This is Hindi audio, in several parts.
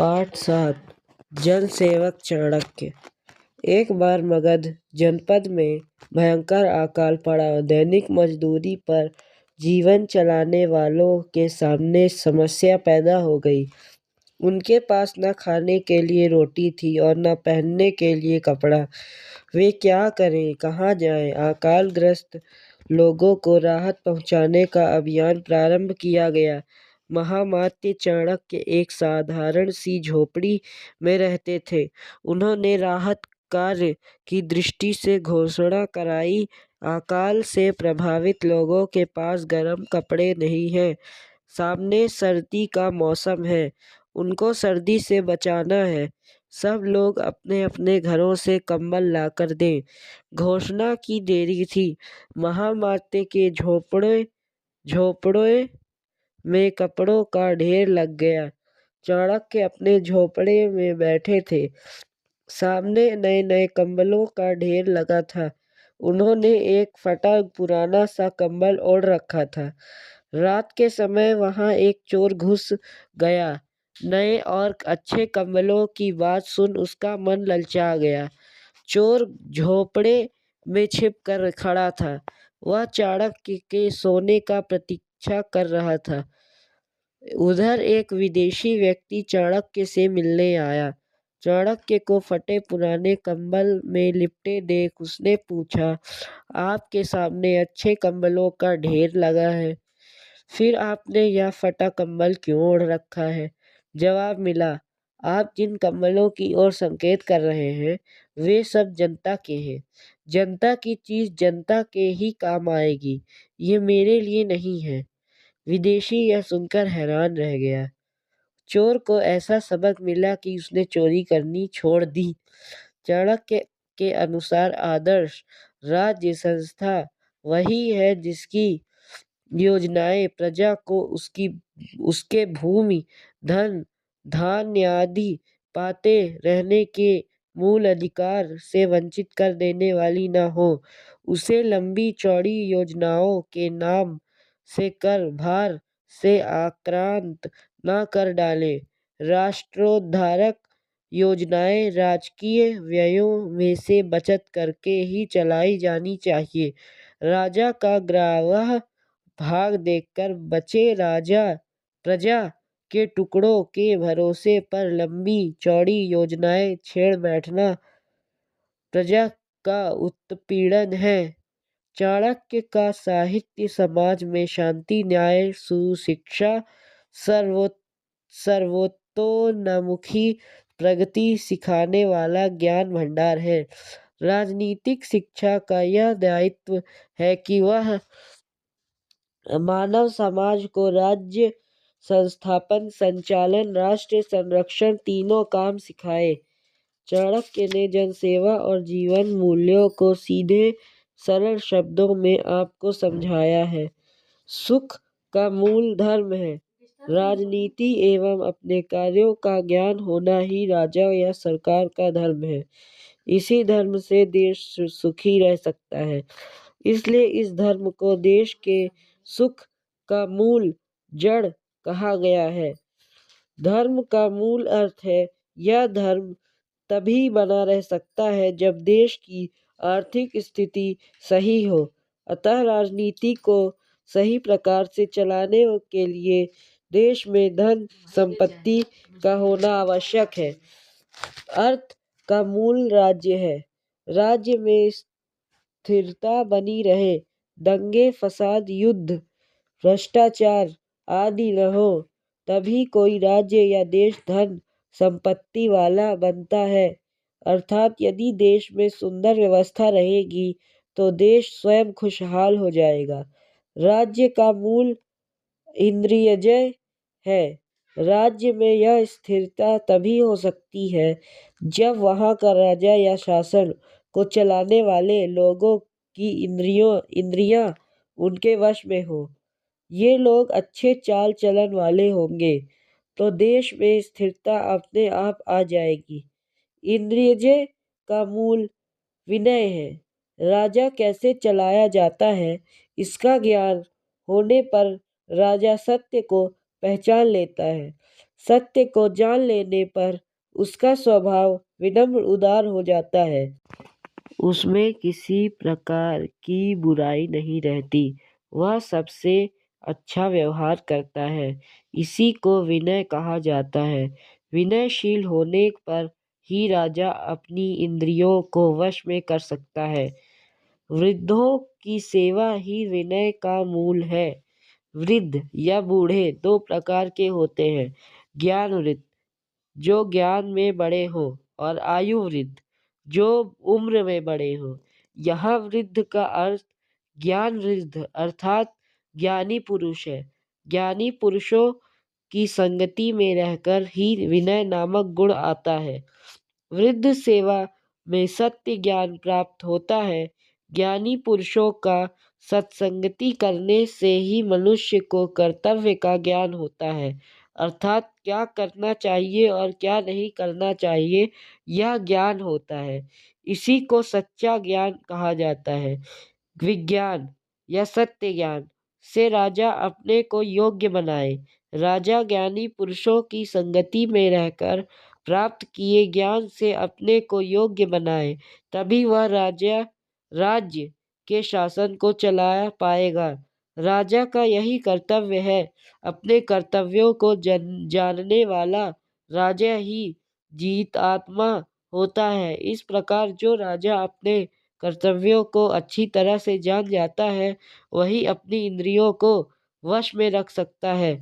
पाठ 7 जल सेवक चाणक्य। एक बार मगध जनपद में भयंकर अकाल पड़ा। दैनिक मजदूरी पर जीवन चलाने वालों के सामने समस्या पैदा हो गई। उनके पास न खाने के लिए रोटी थी और न पहनने के लिए कपड़ा। वे क्या करें, कहाँ जाएं? अकालग्रस्त लोगों को राहत पहुंचाने का अभियान प्रारंभ किया गया। महामात्य चाणक्य एक साधारण सी झोपड़ी में रहते थे। उन्होंने राहत कार्य की दृष्टि से घोषणा कराई, अकाल से प्रभावित लोगों के पास गर्म कपड़े नहीं हैं। सामने सर्दी का मौसम है, उनको सर्दी से बचाना है। सब लोग अपने अपने घरों से कंबल लाकर दें। घोषणा की देरी थी। महामात्य के झोपड़े में कपड़ों का ढेर लग गया। चाणक्य अपने झोपड़े में बैठे थे। सामने नए नए कंबलों का ढेर लगा था। उन्होंने एक फटा पुराना सा कंबल ओढ़ रखा था। रात के समय वहां एक चोर घुस गया। नए और अच्छे कंबलों की बात सुन उसका मन ललचा गया। चोर झोपड़े में छिप कर खड़ा था। वह चाणक्य के सोने का प्रतीक्षा कर रहा था। उधर एक विदेशी व्यक्ति चाणक्य से मिलने आया। चाणक्य को फटे पुराने कंबल में लिपटे देख उसने पूछा, आपके सामने अच्छे कंबलों का ढेर लगा है, फिर आपने यह फटा कंबल क्यों ओढ़ रखा है? जवाब मिला, आप जिन कंबलों की ओर संकेत कर रहे हैं वे सब जनता के हैं। जनता की चीज जनता के ही काम आएगी, ये मेरे लिए नहीं है। विदेशी यह सुनकर हैरान रह गया। चोर को ऐसा सबक मिला कि उसने चोरी करनी छोड़ दी। चाणक्य के अनुसार आदर्श राज्य संस्था वही है जिसकी योजनाएं प्रजा को उसके भूमि, धन, धान्य आदि पाते रहने के मूल अधिकार से वंचित कर देने वाली न हो। उसे लंबी चौड़ी योजनाओं के नाम से कर भार से आक्रांत न कर डाले। राष्ट्रोद्धारक योजनाएं राजकीय व्ययों में से बचत करके ही चलाई जानी चाहिए। राजा का ग्राह्य भाग देखकर बचे राजा प्रजा के टुकड़ों के भरोसे पर लंबी चौड़ी योजनाएं छेड़ बैठना प्रजा का उत्पीड़न है। चाणक्य का साहित्य समाज में शांति, न्याय, सुशिक्षा, सर्वतोन्मुखी प्रगति सिखाने वाला ज्ञान भंडार है। राजनीतिक शिक्षा का यह दायित्व है कि वह मानव समाज को राज्य संस्थापन, संचालन, राष्ट्र संरक्षण तीनों काम सिखाए। चाणक्य ने जनसेवा और जीवन मूल्यों को सीधे सरल शब्दों में आपको समझाया है। सुख का मूल धर्म है। राजनीति एवं अपने कार्यों का ज्ञान होना ही राजा या सरकार का धर्म है। इसी धर्म से देश सुखी रह सकता है। इसलिए इस धर्म को देश के सुख का मूल जड़ कहा गया है। धर्म का मूल अर्थ है, यह धर्म तभी बना रह सकता है जब देश की आर्थिक स्थिति सही हो। अतः राजनीति को सही प्रकार से चलाने के लिए देश में धन संपत्ति का होना आवश्यक है। अर्थ का मूल राज्य है। राज्य में स्थिरता बनी रहे, दंगे फसाद, युद्ध, भ्रष्टाचार आदि न हो, तभी कोई राज्य या देश धन संपत्ति वाला बनता है। अर्थात यदि देश में सुंदर व्यवस्था रहेगी तो देश स्वयं खुशहाल हो जाएगा। राज्य का मूल इंद्रियजय है। राज्य में यह स्थिरता तभी हो सकती है जब वहाँ का राजा या शासन को चलाने वाले लोगों की इंद्रियां उनके वश में हो। ये लोग अच्छे चाल चलन वाले होंगे तो देश में स्थिरता अपने आप आ जाएगी। इंद्रियजय का मूल विनय है। राजा कैसे चलाया जाता है इसका ज्ञान होने पर राजा सत्य को पहचान लेता है। सत्य को जान लेने पर उसका स्वभाव विनम्र उदार हो जाता है। उसमें किसी प्रकार की बुराई नहीं रहती। वह सबसे अच्छा व्यवहार करता है। इसी को विनय कहा जाता है। विनयशील होने पर ही राजा अपनी इंद्रियों को वश में कर सकता है। वृद्धों की सेवा ही विनय का मूल है। वृद्ध या बूढ़े दो प्रकार के होते हैं। ज्ञान वृद्ध जो ज्ञान में बड़े हों और आयु वृद्ध जो उम्र में बड़े हों। यहाँ वृद्ध का अर्थ ज्ञान वृद्ध अर्थात ज्ञानी पुरुष है। ज्ञानी पुरुषों की संगति में रहकर ही विनय नामक गुण आता है। वृद्ध सेवा में सत्य ज्ञान प्राप्त होता है। ज्ञानी पुरुषों का सत्संगति करने से ही मनुष्य को कर्तव्य का ज्ञान होता है, अर्थात क्या करना चाहिए और क्या नहीं करना चाहिए यह ज्ञान होता है। इसी को सच्चा ज्ञान कहा जाता है। विज्ञान या सत्य ज्ञान से राजा अपने को योग्य बनाए। राजा ज्ञानी पुरुषों की संगति में रहकर प्राप्त किए ज्ञान से अपने को योग्य बनाए, तभी वह राज्य के शासन को चला पाएगा। राजा का यही कर्तव्य है। अपने कर्तव्यों को जानने वाला राजा ही जीत आत्मा होता है। इस प्रकार जो राजा अपने कर्तव्यों को अच्छी तरह से जान जाता है, वही अपनी इंद्रियों को वश में रख सकता है।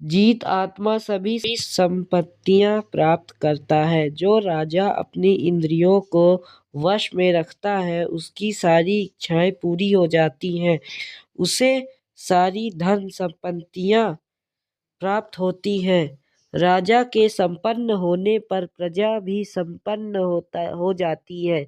जीत आत्मा सभी संपत्तियां प्राप्त करता है। जो राजा अपनी इंद्रियों को वश में रखता है, उसकी सारी इच्छाएं पूरी हो जाती हैं। उसे सारी धन संपत्तियां प्राप्त होती हैं। राजा के संपन्न होने पर प्रजा भी संपन्न हो जाती है।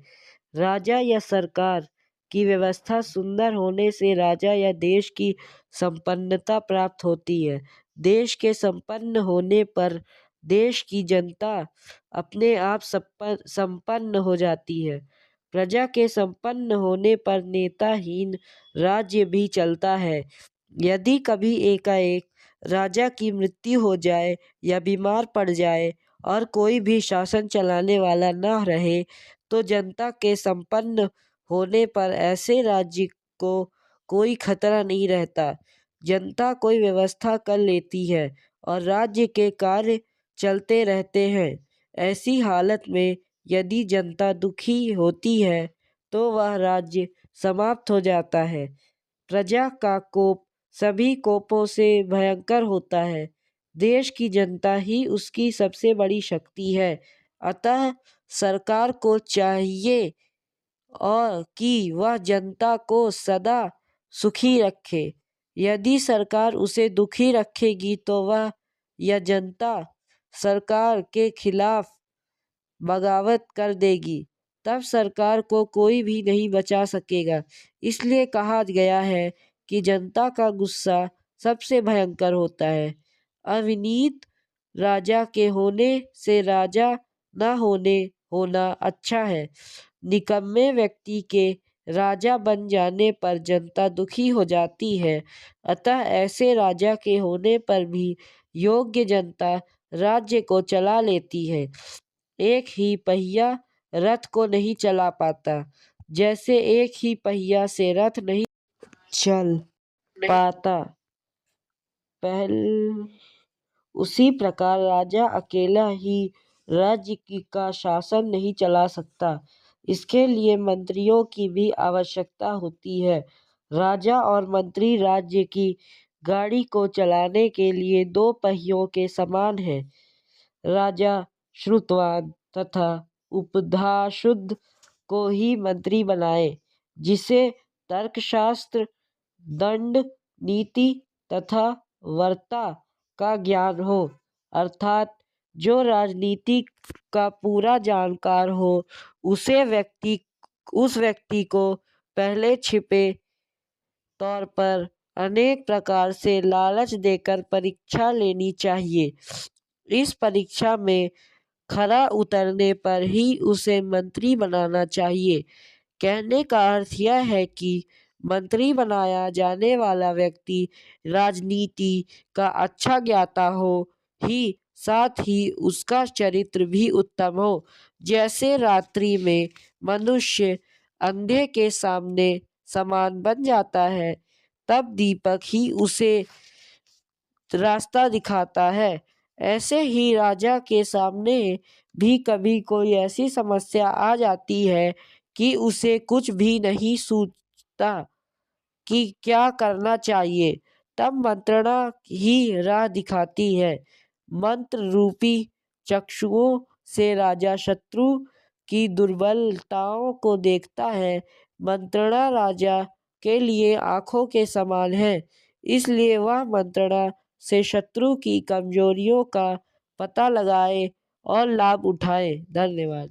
राजा या सरकार की व्यवस्था सुंदर होने से राजा या देश की संपन्नता प्राप्त होती है। देश के संपन्न होने पर देश की जनता अपने आप संपन्न हो जाती है। प्रजा के संपन्न होने पर नेताहीन राज्य भी चलता है। यदि कभी एकाएक राजा की मृत्यु हो जाए या बीमार पड़ जाए और कोई भी शासन चलाने वाला न रहे, तो जनता के संपन्न होने पर ऐसे राज्य को कोई खतरा नहीं रहता। जनता कोई व्यवस्था कर लेती है और राज्य के कार्य चलते रहते हैं। ऐसी हालत में यदि जनता दुखी होती है, तो वह राज्य समाप्त हो जाता है। प्रजा का कोप सभी कोपों से भयंकर होता है। देश की जनता ही उसकी सबसे बड़ी शक्ति है। अतः सरकार को चाहिए और कि वह जनता को सदा सुखी रखे। यदि सरकार उसे दुखी रखेगी, तो वह या जनता सरकार के खिलाफ बगावत कर देगी। तब सरकार को कोई भी नहीं बचा सकेगा। इसलिए कहा गया है कि जनता का गुस्सा सबसे भयंकर होता है। अविनीत राजा के होने से राजा न होना अच्छा है। निकम्मे व्यक्ति के राजा बन जाने पर जनता दुखी हो जाती है। अतः ऐसे राजा के होने पर भी योग्य जनता राज्य को चला लेती है। एक ही पहिया रथ को नहीं चला पाता। जैसे एक ही पहिया से रथ नहीं चल पाता, उसी प्रकार राजा अकेला ही राज्य का शासन नहीं चला सकता। इसके लिए मंत्रियों की भी आवश्यकता होती है। राजा और मंत्री राज्य की गाड़ी को चलाने के लिए दो पहियों के समान हैं। राजा श्रुतवान तथा उपधाशुद्ध को ही मंत्री बनाए, जिसे तर्कशास्त्र, दंड नीति तथा वर्ता का ज्ञान हो, अर्थात जो राजनीति का पूरा जानकार हो, उस व्यक्ति को पहले छिपे तौर पर अनेक प्रकार से लालच देकर परीक्षा लेनी चाहिए। इस परीक्षा में खरा उतरने पर ही उसे मंत्री बनाना चाहिए। कहने का अर्थ यह है कि मंत्री बनाया जाने वाला व्यक्ति राजनीति का अच्छा ज्ञाता हो ही साथ ही उसका चरित्र भी उत्तम हो। जैसे रात्रि में मनुष्य अंधे के सामने समान बन जाता है, तब दीपक ही उसे रास्ता दिखाता है। ऐसे ही राजा के सामने भी कभी कोई ऐसी समस्या आ जाती है कि उसे कुछ भी नहीं सूझता कि क्या करना चाहिए, तब मंत्रणा ही राह दिखाती है। मंत्र रूपी चक्षुओं से राजा शत्रु की दुर्बलताओं को देखता है। मंत्रणा राजा के लिए आंखों के समान है, इसलिए वह मंत्रणा से शत्रु की कमजोरियों का पता लगाए और लाभ उठाए। धन्यवाद।